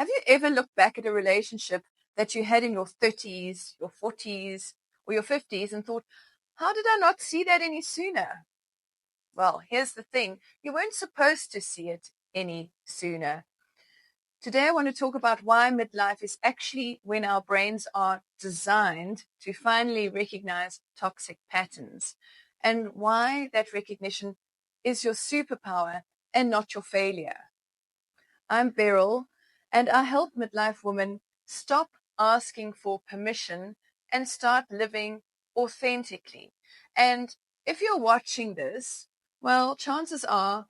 Have you ever looked back at a relationship that you had in your 30s, your 40s, or your 50s and thought, how did I not see that any sooner? Well, here's the thing. You weren't supposed to see it any sooner. Today, I want to talk about why midlife is actually when our brains are designed to finally recognize toxic patterns, and why that recognition is your superpower and not your failure. I'm Beryl, and I help midlife women stop asking for permission and start living authentically. And if you're watching this, well, chances are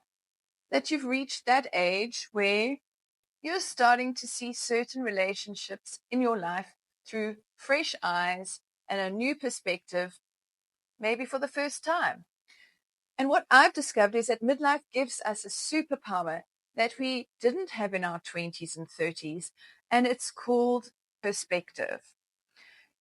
that you've reached that age where you're starting to see certain relationships in your life through fresh eyes and a new perspective, maybe for the first time. And what I've discovered is that midlife gives us a superpower that we didn't have in our 20s and 30s, and it's called perspective.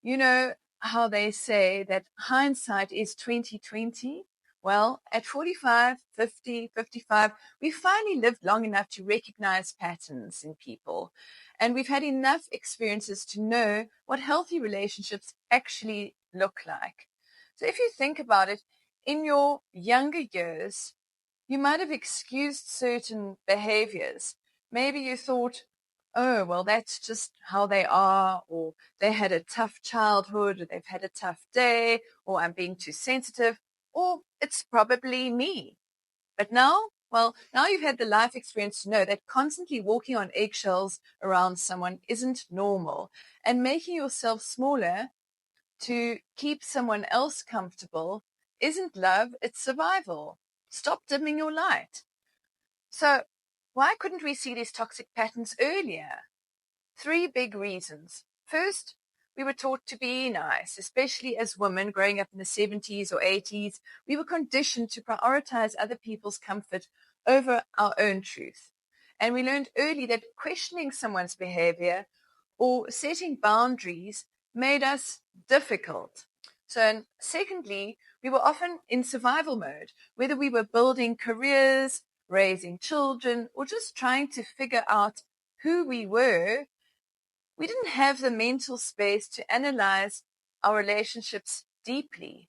You know how they say that hindsight is 2020? Well, at 45, 50, 55, we finally lived long enough to recognize patterns in people. And we've had enough experiences to know what healthy relationships actually look like. So if you think about it, in your younger years, you might have excused certain behaviors. Maybe you thought, oh, well, that's just how they are, or they had a tough childhood, or they've had a tough day, or I'm being too sensitive, or it's probably me. But now, well, now you've had the life experience to know that constantly walking on eggshells around someone isn't normal, and making yourself smaller to keep someone else comfortable isn't love, it's survival. Stop dimming your light. So, why couldn't we see these toxic patterns earlier? Three big reasons. First, we were taught to be nice, especially as women growing up in the 70s or 80s. We were conditioned to prioritize other people's comfort over our own truth. And we learned early that questioning someone's behavior or setting boundaries made us difficult. So, and secondly, we were often in survival mode, whether we were building careers, raising children, or just trying to figure out who we were. We didn't have the mental space to analyze our relationships deeply.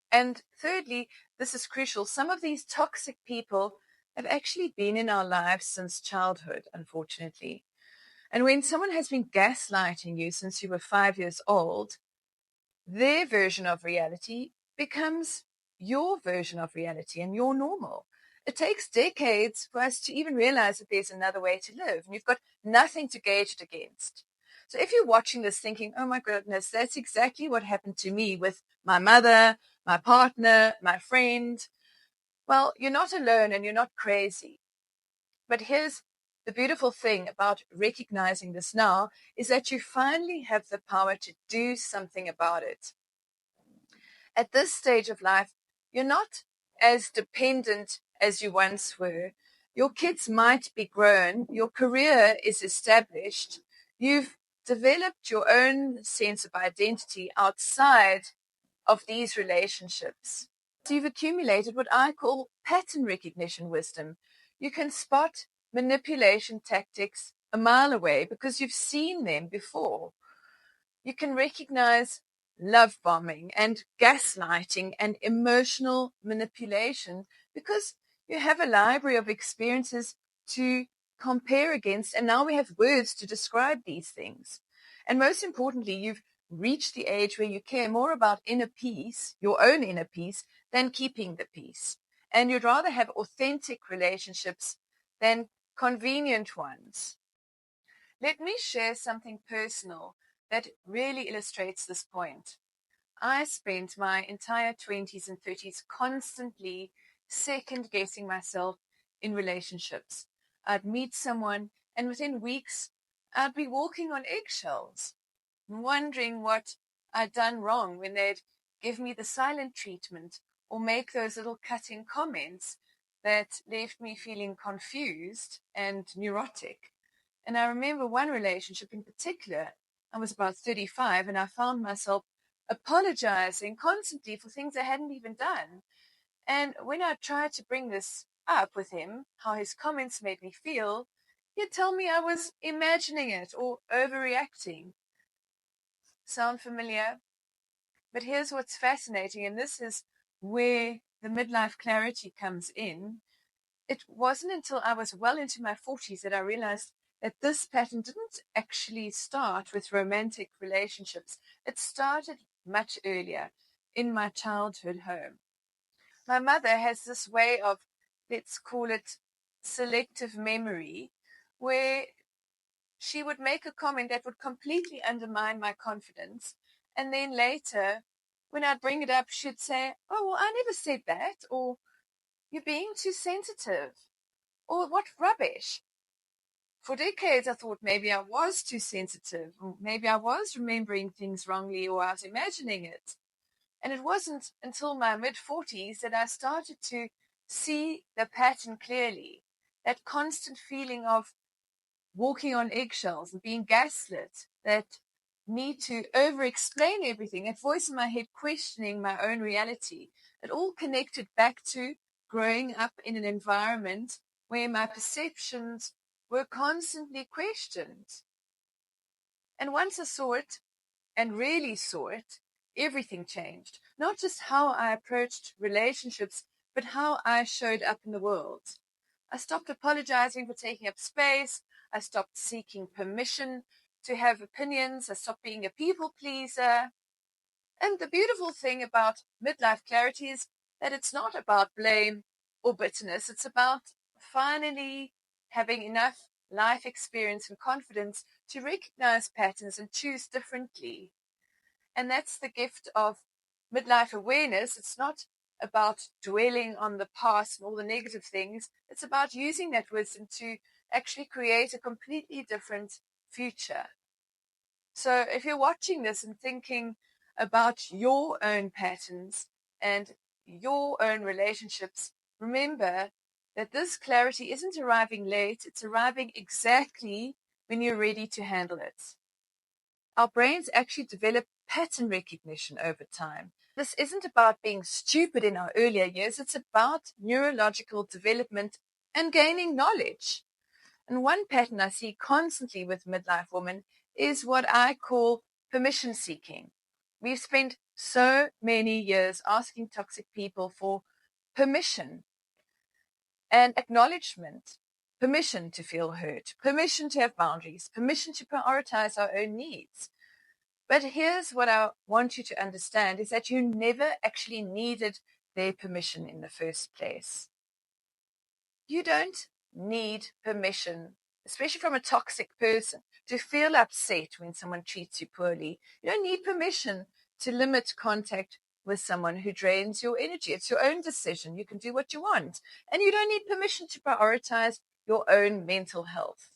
And thirdly, this is crucial, some of these toxic people have actually been in our lives since childhood, unfortunately. And when someone has been gaslighting you since you were 5 years old, their version of reality becomes your version of reality and your normal. It takes decades for us to even realize that there's another way to live, and you've got nothing to gauge it against. So if you're watching this thinking, oh my goodness, that's exactly what happened to me with my mother, my partner, my friend, well, you're not alone and you're not crazy. But here's the beautiful thing about recognizing this now is that you finally have the power to do something about it. At this stage of life, you're not as dependent as you once were. Your kids might be grown, your career is established, you've developed your own sense of identity outside of these relationships. So you've accumulated what I call pattern recognition wisdom. You can spot manipulation tactics a mile away because you've seen them before. You can recognize love bombing and gaslighting and emotional manipulation because you have a library of experiences to compare against, and now we have words to describe these things. And most importantly, you've reached the age where you care more about inner peace, your own inner peace, than keeping the peace. And you'd rather have authentic relationships than convenient ones. Let me share something personal that really illustrates this point. I spent my entire 20s and 30s constantly second guessing myself in relationships. I'd meet someone, and within weeks, I'd be walking on eggshells, wondering what I'd done wrong when they'd give me the silent treatment or make those little cutting comments that left me feeling confused and neurotic. And I remember one relationship in particular. I was about 35 and I found myself apologizing constantly for things I hadn't even done. And when I tried to bring this up with him, how his comments made me feel, He'd tell me I was imagining it or overreacting. Sound familiar? But here's what's fascinating, and this is where the midlife clarity comes in. It wasn't until I was well into my 40s that I realized that this pattern didn't actually start with romantic relationships. It started much earlier in my childhood home. My mother has this way of, let's call it selective memory, where she would make a comment that would completely undermine my confidence. And then later, when I'd bring it up, she'd say, "Oh, well, I never said that," or "You're being too sensitive," or "What rubbish." For decades, I thought maybe I was too sensitive, or maybe I was remembering things wrongly, or I was imagining it. And it wasn't until my mid-40s that I started to see the pattern clearly. That constant feeling of walking on eggshells and being gaslit, that need to over-explain everything, that voice in my head questioning my own reality. It all connected back to growing up in an environment where my perceptions were constantly questioned. And once I saw it, and really saw it, everything changed. Not just how I approached relationships, but how I showed up in the world. I stopped apologizing for taking up space. I stopped seeking permission to have opinions. I stopped being a people pleaser. And the beautiful thing about midlife clarity is that it's not about blame or bitterness. It's about finally having enough life experience and confidence to recognize patterns and choose differently. And that's the gift of midlife awareness. It's not about dwelling on the past and all the negative things. It's about using that wisdom to actually create a completely different future. So if you're watching this and thinking about your own patterns and your own relationships, remember that this clarity isn't arriving late. It's arriving exactly when you're ready to handle it. Our brains actually develop pattern recognition over time. This isn't about being stupid in our earlier years. It's about neurological development and gaining knowledge. And one pattern I see constantly with midlife women is what I call permission seeking. We've spent so many years asking toxic people for permission and acknowledgement, permission to feel hurt, permission to have boundaries, permission to prioritize our own needs. But here's what I want you to understand is that you never actually needed their permission in the first place. You don't need permission, especially from a toxic person, to feel upset when someone treats you poorly. You don't need permission to limit contact with someone who drains your energy. It's your own decision. You can do what you want. And you don't need permission to prioritize your own mental health.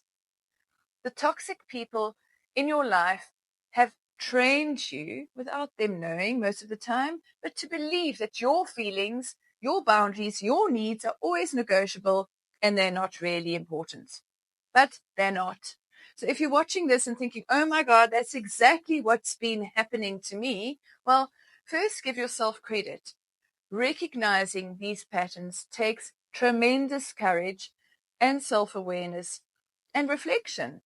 The toxic people in your life have trained you, without them knowing most of the time, but to believe that your feelings, your boundaries, your needs are always negotiable and they're not really important. But they're not. So if you're watching this and thinking, oh my God, that's exactly what's been happening to me, well, first give yourself credit. Recognizing these patterns takes tremendous courage and self-awareness and reflection.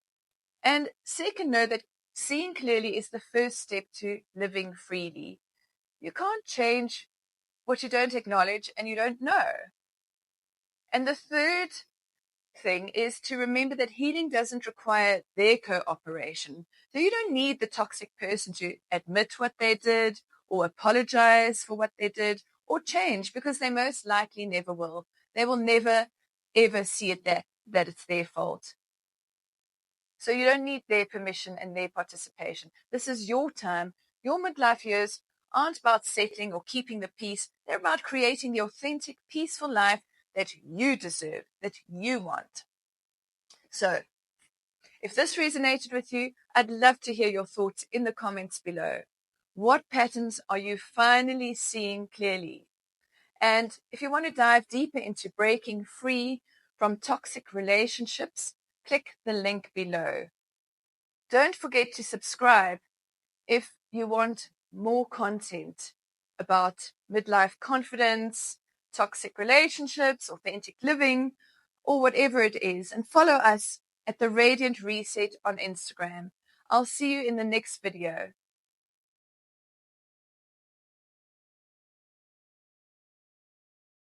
And second, know that seeing clearly is the first step to living freely. You can't change what you don't acknowledge and you don't know. And the third thing is to remember that healing doesn't require their cooperation. So you don't need the toxic person to admit what they did or apologize for what they did or change, because they most likely never will. They will never, ever see it that it's their fault. So you don't need their permission and their participation. This is your time. Your midlife years aren't about settling or keeping the peace. They're about creating the authentic, peaceful life that you deserve, that you want. So if this resonated with you, I'd love to hear your thoughts in the comments below. What patterns are you finally seeing clearly? And if you want to dive deeper into breaking free from toxic relationships, click the link below. Don't forget to subscribe if you want more content about midlife confidence, toxic relationships, authentic living, or whatever it is. And follow us at the Radiant Reset on Instagram. I'll see you in the next video.